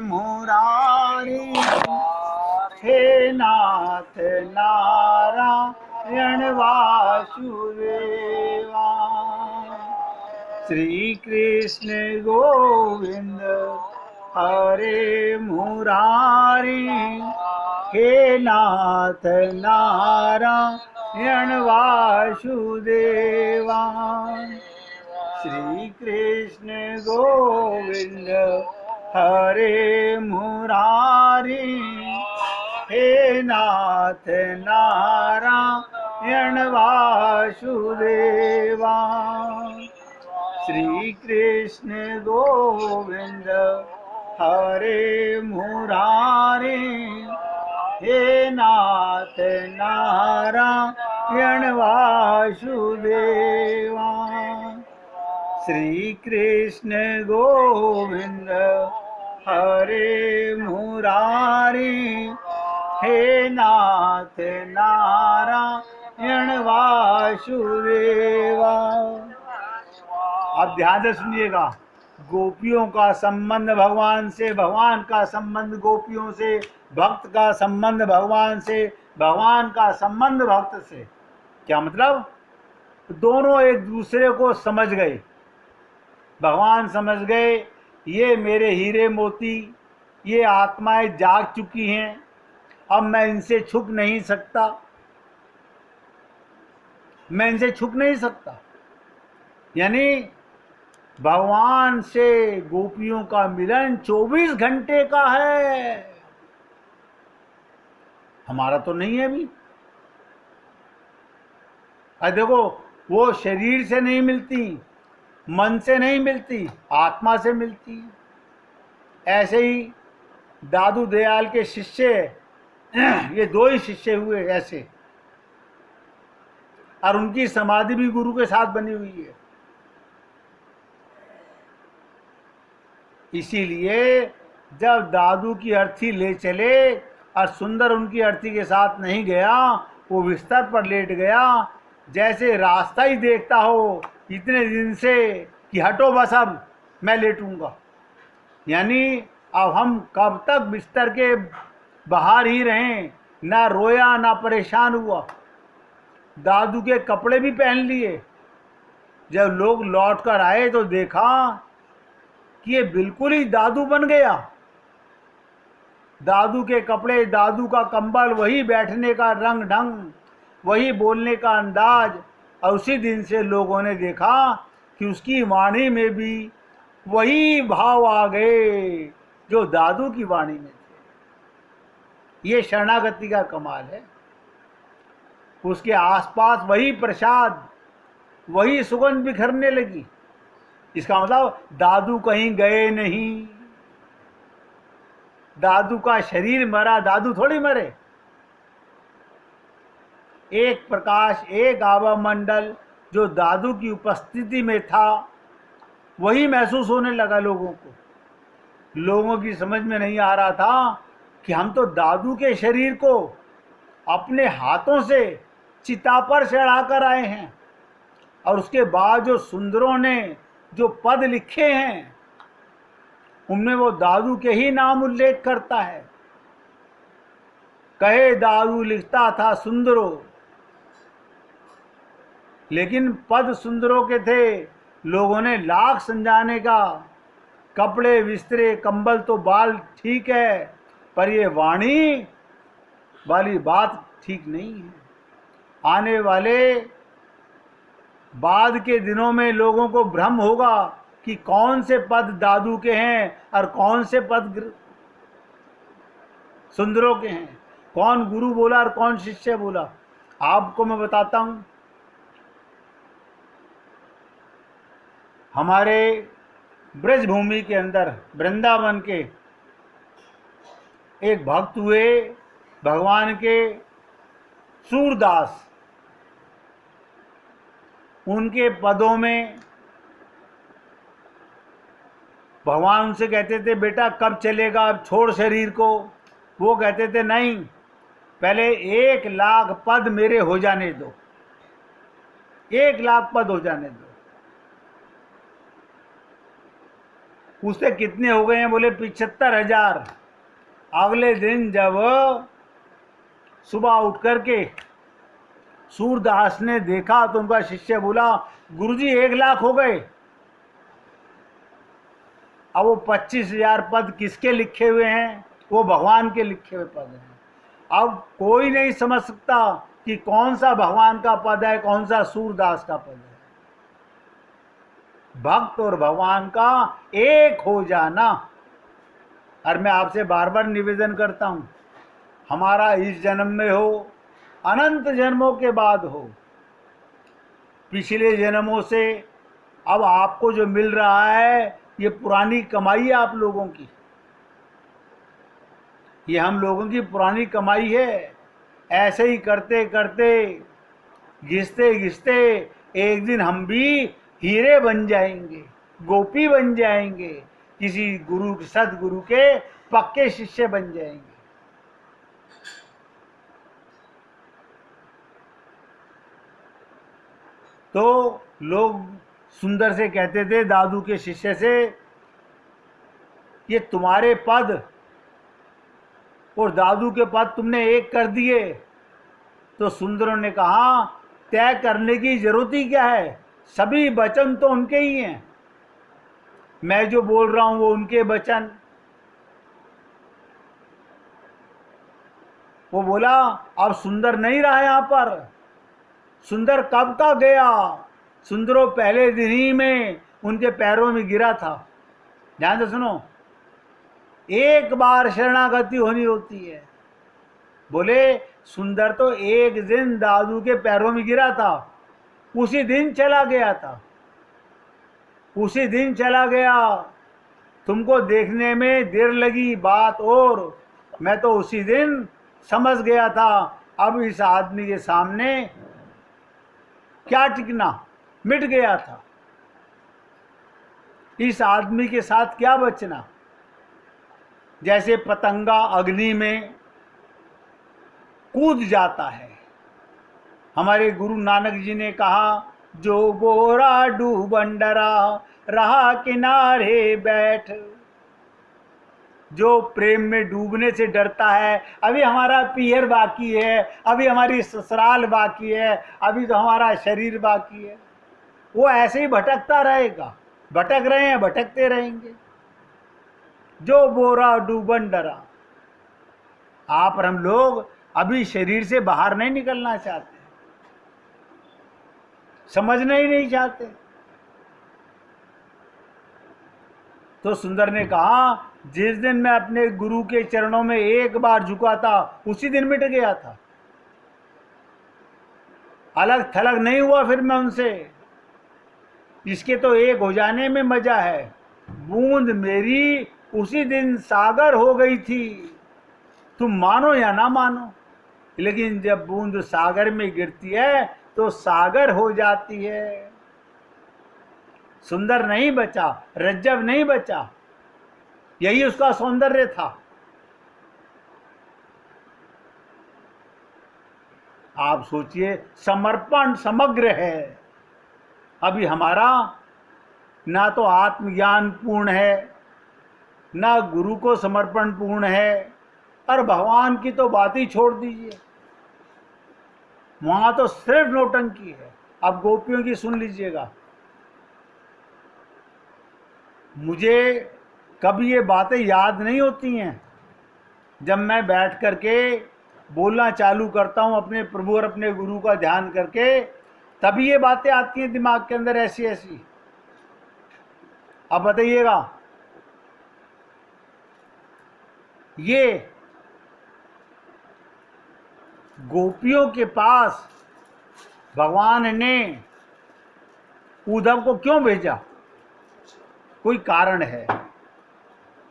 मुरारी हे नाथ नारायण वासुदेवा। श्री कृष्ण गोविंद हरे मुरारी हे नाथ नारायण वासुदेवा। श्री कृष्ण गोविंद हरे मुरारी हे नाथ नारायण वासुदेवा। श्री कृष्ण गोविंद हरे मुरारी हे नाथ नारायण वासुदेवा। श्री कृष्ण गोविंद हरे मुरारी हे नाथ नारायण वासुदेवा। अब ध्यान से सुनिएगा। गोपियों का संबंध भगवान से, भगवान का संबंध गोपियों से, भक्त का संबंध भगवान से, भगवान का संबंध भक्त से। क्या मतलब? दोनों एक दूसरे को समझ गए। भगवान समझ गए ये मेरे हीरे मोती, ये आत्माएं जाग चुकी हैं, अब मैं इनसे छुप नहीं सकता, मैं इनसे छुप नहीं सकता। यानी भगवान से गोपियों का मिलन 24 घंटे का है। हमारा तो नहीं है अभी। देखो, वो शरीर से नहीं मिलती, मन से नहीं मिलती, आत्मा से मिलती। ऐसे ही दादू दयाल के शिष्य, ये 2 ही शिष्य हुए ऐसे, और उनकी समाधि भी गुरु के साथ बनी हुई है। इसीलिए जब दादू की अर्थी ले चले और सुंदर उनकी अर्थी के साथ नहीं गया, वो बिस्तर पर लेट गया, जैसे रास्ता ही देखता हो इतने दिन से कि हटो बस अब मैं लेटूंगा। यानी अब हम कब तक बिस्तर के बाहर ही रहें, ना रोया ना परेशान हुआ। दादू के कपड़े भी पहन लिए। जब लोग लौट कर आए तो देखा कि ये बिल्कुल ही दादू बन गया। दादू के कपड़े, दादू का कंबल, वही बैठने का रंग ढंग, वही बोलने का अंदाज। और उसी दिन से लोगों ने देखा कि उसकी वाणी में भी वही भाव आ गए जो दादू की वाणी में थे। ये शरणागति का कमाल है। उसके आसपास वही प्रसाद, वही सुगंध बिखरने लगी। इसका मतलब दादू कहीं गए नहीं। दादू का शरीर मरा, दादू थोड़ी मरे। एक प्रकाश, एक आभा मंडल जो दादू की उपस्थिति में था, वही महसूस होने लगा लोगों को। लोगों की समझ में नहीं आ रहा था कि हम तो दादू के शरीर को अपने हाथों से चिता पर चढ़ाकर आए हैं, और उसके बाद जो सुंदरों ने जो पद लिखे हैं उनमें वो दादू के ही नाम उल्लेख करता है। कहे दादू लिखता था सुंदरों, लेकिन पद सुंदरों के थे। लोगों ने लाख समझाने का, कपड़े बिस्तरे कंबल तो बाल ठीक है, पर ये वाणी वाली बात ठीक नहीं है। आने वाले बाद के दिनों में लोगों को भ्रम होगा कि कौन से पद दादू के हैं और कौन से पद सुंदरों के हैं, कौन गुरु बोला और कौन शिष्य बोला। आपको मैं बताता हूं, हमारे ब्रजभूमि के अंदर वृंदावन के एक भक्त हुए भगवान के सूरदास। उनके पदों में भगवान उनसे कहते थे, बेटा कब चलेगा, अब छोड़ शरीर को। वो कहते थे नहीं, पहले 1 लाख पद मेरे हो जाने दो, 1 लाख पद हो जाने दो। पूछते कितने हो गए हैं? बोले 75,000। अगले दिन जब सुबह उठ करके सूरदास ने देखा तो उनका शिष्य बोला, गुरुजी 1,00,000 हो गए। अब वो 25,000 पद किसके लिखे हुए हैं? वो भगवान के लिखे हुए पद हैं। अब कोई नहीं समझ सकता कि कौन सा भगवान का पद है, कौन सा सूरदास का पद है। भक्त और भगवान का एक हो जाना। और मैं आपसे बार बार निवेदन करता हूं, हमारा इस जन्म में हो, अनंत जन्मों के बाद हो, पिछले जन्मों से अब आपको जो मिल रहा है ये पुरानी कमाई है आप लोगों की, ये हम लोगों की पुरानी कमाई है। ऐसे ही करते करते घिसते घिसते एक दिन हम भी हीरे बन जाएंगे, गोपी बन जाएंगे, किसी गुरु सदगुरु के पक्के शिष्य बन जाएंगे। तो लोग सुंदर से कहते थे दादू के शिष्य से, ये तुम्हारे पद और दादू के पद तुमने एक कर दिए। तो सुंदरों ने कहा, तय करने की जरूरत ही क्या है, सभी वचन तो उनके ही हैं, मैं जो बोल रहा हूं वो उनके वचन। वो बोला, अब सुंदर नहीं रहा यहां पर, सुंदर कब का गया, सुंदरो पहले दिन ही में उनके पैरों में गिरा था। ध्यान से सुनो, एक बार शरणागति होनी होती है। बोले सुंदर तो एक दिन दादू के पैरों में गिरा था, उसी दिन चला गया था, उसी दिन चला गया। तुमको देखने में देर लगी बात, और मैं तो उसी दिन समझ गया था अब इस आदमी के सामने क्या टिकना, मिट गया था। इस आदमी के साथ क्या बचना। जैसे पतंगा अग्नि में कूद जाता है। हमारे गुरु नानक जी ने कहा, जो बोरा डूबन डरा रहा किनारे बैठ। जो प्रेम में डूबने से डरता है, अभी हमारा पियर बाकी है, अभी हमारी ससुराल बाकी है, अभी तो हमारा शरीर बाकी है, वो ऐसे ही भटकता रहेगा। भटक रहे हैं, भटकते रहेंगे। जो बोरा डूबन डरा। आप और हम लोग अभी शरीर से बाहर नहीं निकलना चाहते, समझना ही नहीं चाहते। तो सुंदर ने कहा, जिस दिन मैं अपने गुरु के चरणों में एक बार झुका था उसी दिन मिट गया था, अलग थलग नहीं हुआ फिर मैं उनसे। इसके तो एक हो जाने में मजा है। बूंद मेरी उसी दिन सागर हो गई थी, तुम मानो या ना मानो, लेकिन जब बूंद सागर में गिरती है तो सागर हो जाती है। सुंदर नहीं बचा, रज्जब नहीं बचा, यही उसका सौंदर्य था। आप सोचिए, समर्पण समग्र है। अभी हमारा ना तो आत्मज्ञान पूर्ण है, ना गुरु को समर्पण पूर्ण है, और भगवान की तो बात ही छोड़ दीजिए, वहां तो सिर्फ नौटंकी है। अब गोपियों की सुन लीजिएगा। मुझे कभी ये बातें याद नहीं होती हैं, जब मैं बैठ करके बोलना चालू करता हूं अपने प्रभु और अपने गुरु का ध्यान करके, तभी ये बातें आती हैं दिमाग के अंदर ऐसी ऐसी। अब बताइएगा, ये गोपियों के पास भगवान ने उद्धव को क्यों भेजा? कोई कारण है।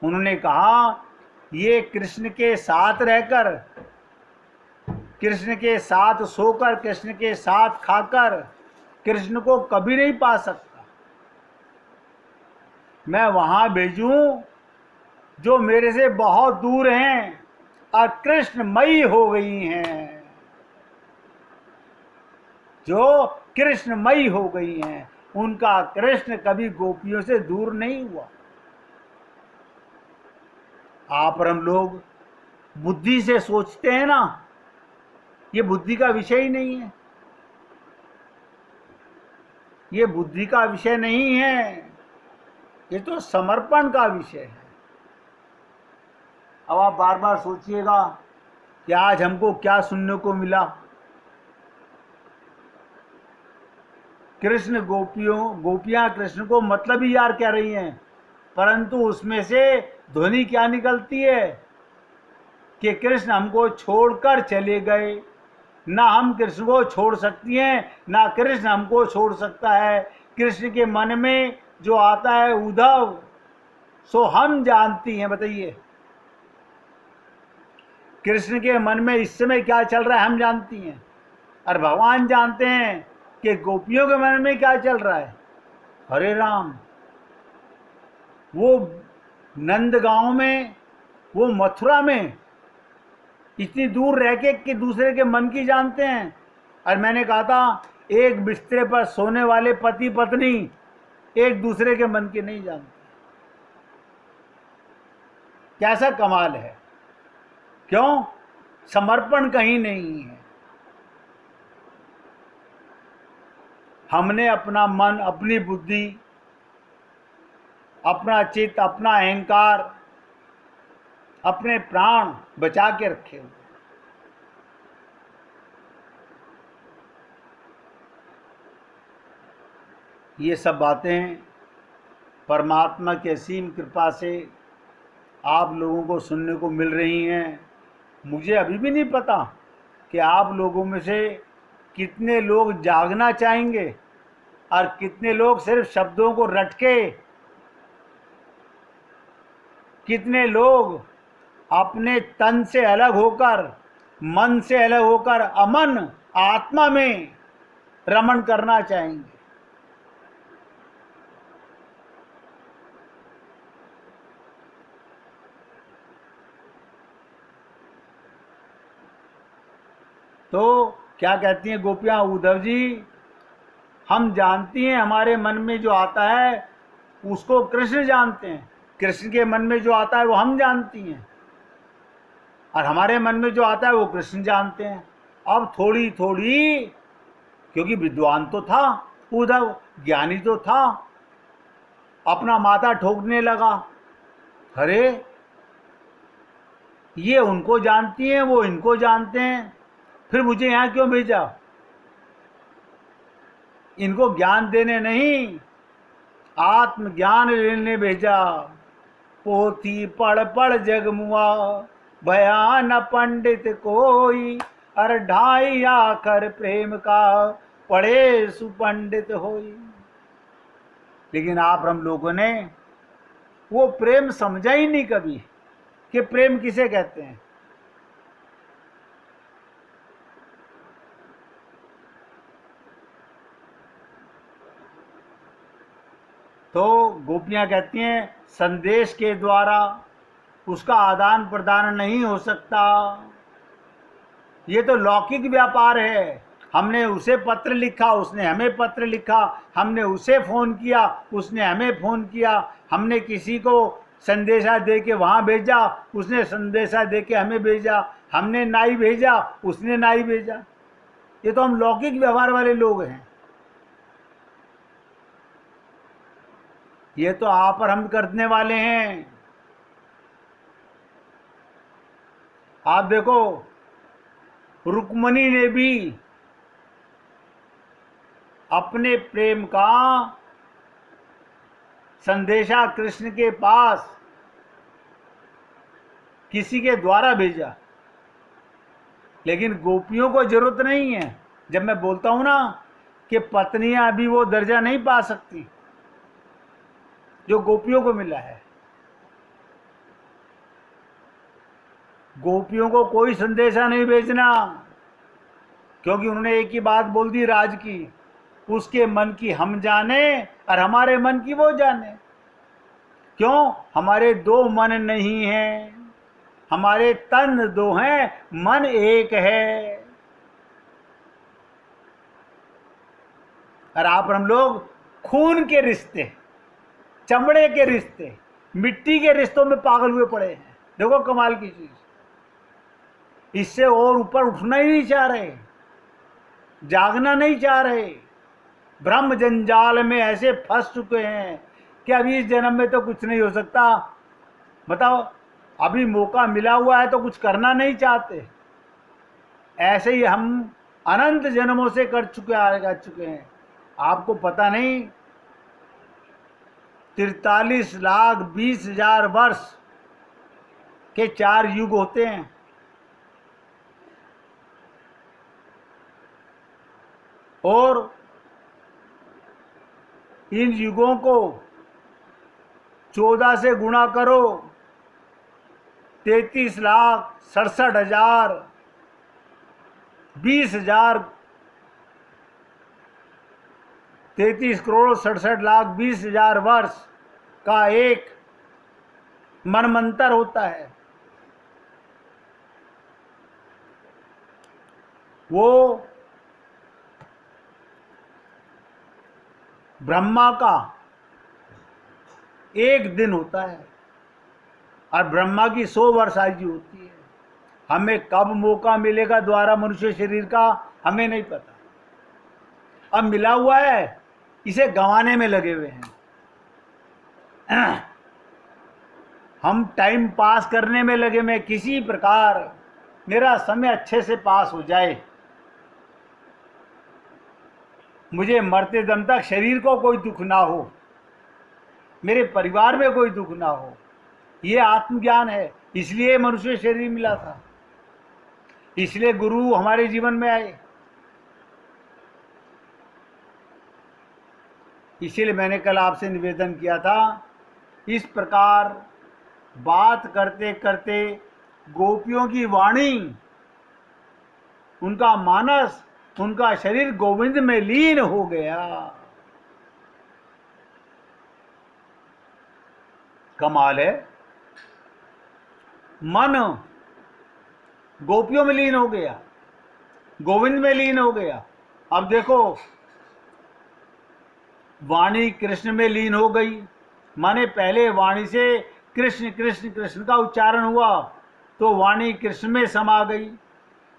उन्होंने कहा, ये कृष्ण के साथ रहकर, कृष्ण के साथ सोकर, कृष्ण के साथ खाकर कृष्ण को कभी नहीं पा सकता। मैं वहां भेजूं जो मेरे से बहुत दूर हैं और कृष्णमयी हो गई हैं, जो कृष्णमयी हो गई हैं। उनका कृष्ण कभी गोपियों से दूर नहीं हुआ। आप और हम लोग बुद्धि से सोचते हैं ना, ये बुद्धि का विषय ही नहीं है, ये बुद्धि का विषय नहीं है, ये तो समर्पण का विषय है। अब आप बार बार सोचिएगा कि आज हमको क्या सुनने को मिला। कृष्ण गोपियां कृष्ण को मतलब ही यार कह रही हैं, परंतु उसमें से ध्वनि क्या निकलती है कि कृष्ण हमको छोड़कर चले गए, ना हम कृष्ण को छोड़ सकती हैं, ना कृष्ण हमको छोड़ सकता है। कृष्ण के मन में जो आता है उद्धव, सो हम जानती हैं। बताइए, कृष्ण के मन में इस समय क्या चल रहा है हम जानती हैं, और भगवान जानते हैं कि गोपियों के मन में क्या चल रहा है। हरे राम, वो नंदगांव में, वो मथुरा में इतनी दूर रह के कि दूसरे के मन की जानते हैं। और मैंने कहा था, एक बिस्तर पर सोने वाले पति पत्नी एक दूसरे के मन की नहीं जानते। कैसा कमाल है। क्यों? समर्पण कहीं नहीं है। हमने अपना मन, अपनी बुद्धि, अपना चित्त, अपना अहंकार, अपने प्राण बचा के रखे हुए। ये सब बातें परमात्मा की असीम कृपा से आप लोगों को सुनने को मिल रही हैं। मुझे अभी भी नहीं पता कि आप लोगों में से कितने लोग जागना चाहेंगे और कितने लोग सिर्फ शब्दों को रट के, कितने लोग अपने तन से अलग होकर, मन से अलग होकर अमन आत्मा में रमण करना चाहेंगे। तो क्या कहती हैं गोपियां, उद्धव जी हम जानती हैं, हमारे मन में जो आता है उसको कृष्ण जानते हैं, कृष्ण के मन में जो आता है वो हम जानती हैं, और हमारे मन में जो आता है वो कृष्ण जानते हैं। अब थोड़ी थोड़ी, क्योंकि विद्वान तो था उद्धव, ज्ञानी तो था, अपना माथा ठोकने लगा, अरे ये उनको जानती हैं, वो इनको जानते हैं, फिर मुझे यहाँ क्यों भेजा? इनको ज्ञान देने नहीं, आत्मज्ञान लेने भेजा। पोथी पढ़ पढ़ जगमुआ, भया न पंडित कोई, अर ढाई आखर प्रेम का, पढ़े सुपंडित होई। लेकिन आप हम लोगों ने वो प्रेम समझा ही नहीं कभी कि प्रेम किसे कहते हैं। तो गोपियां कहती हैं, संदेश के द्वारा उसका आदान प्रदान नहीं हो सकता, ये तो लौकिक व्यापार है। हमने उसे पत्र लिखा, उसने हमें पत्र लिखा, हमने उसे फ़ोन किया, उसने हमें फ़ोन किया, हमने किसी को संदेशा दे के वहाँ भेजा, उसने संदेशा दे के हमें भेजा, हमने नाई भेजा, उसने नाई भेजा। ये तो हम लौकिक व्यवहार वाले लोग हैं। ये तो आप और हम करने वाले हैं। आप देखो, रुक्मणी ने भी अपने प्रेम का संदेशा कृष्ण के पास किसी के द्वारा भेजा, लेकिन गोपियों को जरूरत नहीं है। जब मैं बोलता हूं ना कि पत्नियां अभी वो दर्जा नहीं पा सकती जो गोपियों को मिला है, गोपियों को कोई संदेशा नहीं भेजना, क्योंकि उन्होंने एक ही बात बोल दी राज की, उसके मन की हम जाने और हमारे मन की वो जाने। क्यों? हमारे दो मन नहीं हैं, हमारे तन दो हैं, मन एक है। और आप हम लोग खून के रिश्ते, चमड़े के रिश्ते, मिट्टी के रिश्तों में पागल हुए पड़े हैं। देखो कमाल की चीज, इससे और ऊपर उठना ही नहीं चाह रहे, जागना नहीं चाह रहे, ब्रह्म जंजाल में ऐसे फंस चुके हैं कि अभी इस जन्म में तो कुछ नहीं हो सकता। बताओ, अभी मौका मिला हुआ है तो कुछ करना नहीं चाहते। ऐसे ही हम अनंत जन्मों से कर चुके हैं। आपको पता नहीं, 43,20,000 वर्ष के 4 युग होते हैं, और इन युगों को 14 से गुणा करो, 33,67,000, 20,000, 33,67,20,000 वर्ष का एक मनमंत्र होता है। वो ब्रह्मा का एक दिन होता है, और ब्रह्मा की 100 वर्ष आयु होती है। हमें कब मौका मिलेगा द्वारा मनुष्य शरीर का, हमें नहीं पता। अब मिला हुआ है, इसे गंवाने में लगे हुए हैं। हम टाइम पास करने में लगे, मैं किसी प्रकार मेरा समय अच्छे से पास हो जाए, मुझे मरते दम तक शरीर को कोई दुख ना हो, मेरे परिवार में कोई दुख ना हो। ये आत्मज्ञान है। इसलिए मनुष्य शरीर मिला था, इसलिए गुरु हमारे जीवन में आए। इसीलिए मैंने कल आपसे निवेदन किया था, इस प्रकार बात करते करते गोपियों की वाणी, उनका मानस, उनका शरीर गोविंद में लीन हो गया। कमाल है, मन गोपियों में लीन हो गया, गोविंद में लीन हो गया। अब देखो, वाणी कृष्ण में लीन हो गई, माने पहले वाणी से कृष्ण कृष्ण कृष्ण का उच्चारण हुआ तो वाणी कृष्ण में समा गई।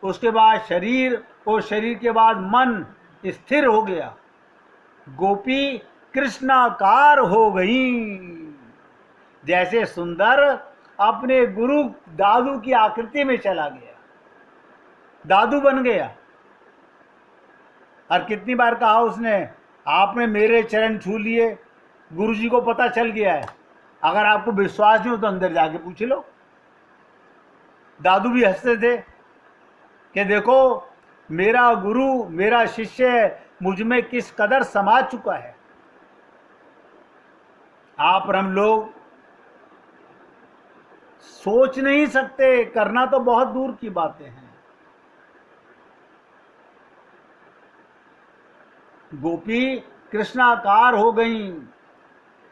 उसके बाद शरीर, और शरीर के बाद मन स्थिर हो गया। गोपी कृष्णाकार हो गई। जैसे सुंदर अपने गुरु दादू की आकृति में चला गया, दादू बन गया। और कितनी बार कहा उसने, आपने मेरे चरण छू लिए, गुरुजी को पता चल गया है। अगर आपको विश्वास नहीं हो तो अंदर जाके पूछ लो। दादू भी हंसते थे कि देखो मेरा गुरु, मेरा शिष्य मुझ में किस कदर समा चुका है। आप और हम लोग सोच नहीं सकते, करना तो बहुत दूर की बातें हैं। गोपी कृष्णाकार हो गईं।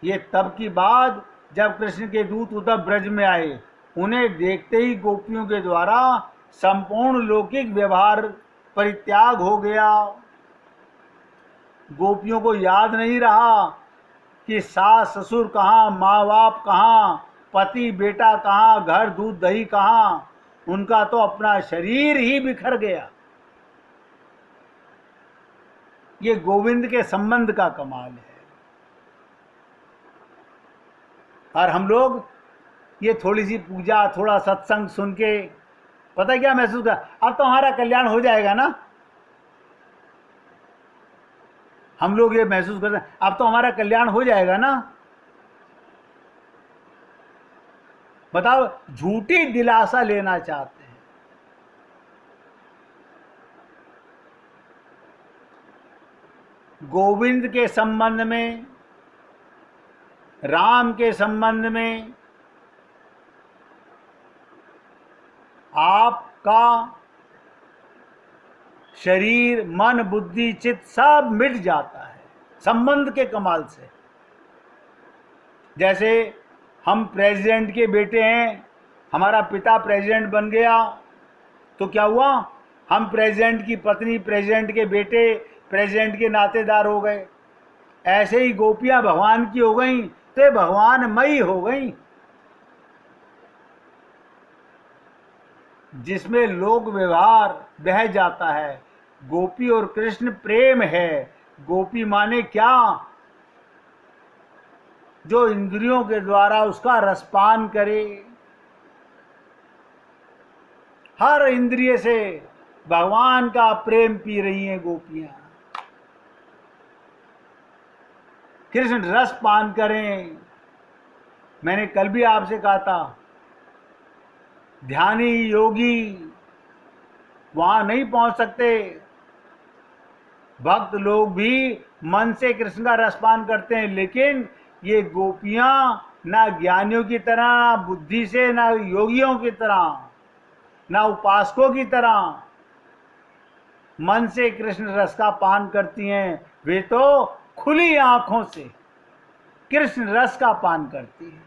ये तब की बात जब कृष्ण के दूत उद्धव ब्रज में आए। उन्हें देखते ही गोपियों के द्वारा संपूर्ण लौकिक व्यवहार परित्याग हो गया। गोपियों को याद नहीं रहा कि सास ससुर कहाँ, माँ बाप कहाँ, पति बेटा कहाँ, घर दूध दही कहाँ। उनका तो अपना शरीर ही बिखर गया। ये गोविंद के संबंध का कमाल है। और हम लोग ये थोड़ी सी पूजा, थोड़ा सत्संग सुन के पता क्या महसूस कर, अब तो हमारा कल्याण हो जाएगा ना। हम लोग ये महसूस करते हैं अब तो हमारा कल्याण हो जाएगा ना। बताओ, झूठी दिलासा लेना चाहते हैं। गोविंद के संबंध में, राम के संबंध में आपका शरीर, मन, बुद्धि, चित्त सब मिट जाता है संबंध के कमाल से। जैसे हम प्रेसिडेंट के बेटे हैं, हमारा पिता प्रेसिडेंट बन गया तो क्या हुआ, हम प्रेसिडेंट की पत्नी, प्रेसिडेंट के बेटे, प्रेसिडेंट के नातेदार हो गए। ऐसे ही गोपियां भगवान की हो गई तो भगवान मई हो गई। जिसमें लोक व्यवहार बह जाता है। गोपी और कृष्ण प्रेम है। गोपी माने क्या? जो इंद्रियों के द्वारा उसका रसपान करे। हर इंद्रिय से भगवान का प्रेम पी रही हैं गोपियां। कृष्ण रस पान करें। मैंने कल भी आपसे कहा था, ध्यानी योगी वहां नहीं पहुंच सकते। भक्त लोग भी मन से कृष्ण का रसपान करते हैं, लेकिन ये गोपियां ना ज्ञानियों की तरह, ना बुद्धि से, ना योगियों की तरह, ना उपासकों की तरह मन से कृष्ण रस का पान करती हैं। वे तो खुली आंखों से कृष्ण रस का पान करती हैं।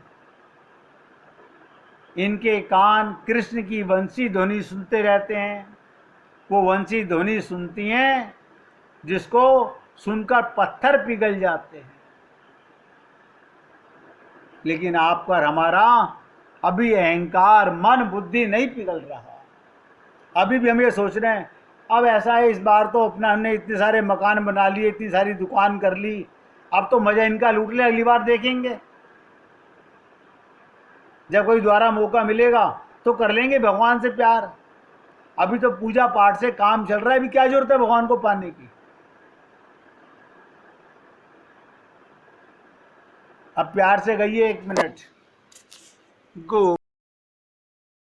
इनके कान कृष्ण की वंशी ध्वनि सुनते रहते हैं। वो वंशी ध्वनि सुनती हैं जिसको सुनकर पत्थर पिघल जाते हैं। लेकिन आप पर हमारा अभी अहंकार, मन, बुद्धि नहीं पिघल रहा। अभी भी हम ये सोच रहे हैं, अब ऐसा है इस बार तो अपना हमने इतने सारे मकान बना लिए, इतनी सारी दुकान कर ली, अब तो मजा इनका लूट ले, अगली बार देखेंगे। जब कोई दोबारा मौका मिलेगा तो कर लेंगे भगवान से प्यार। अभी तो पूजा पाठ से काम चल रहा है, अभी क्या जरूरत है भगवान को पाने की। अब प्यार से कहिए 1 मिनट। गो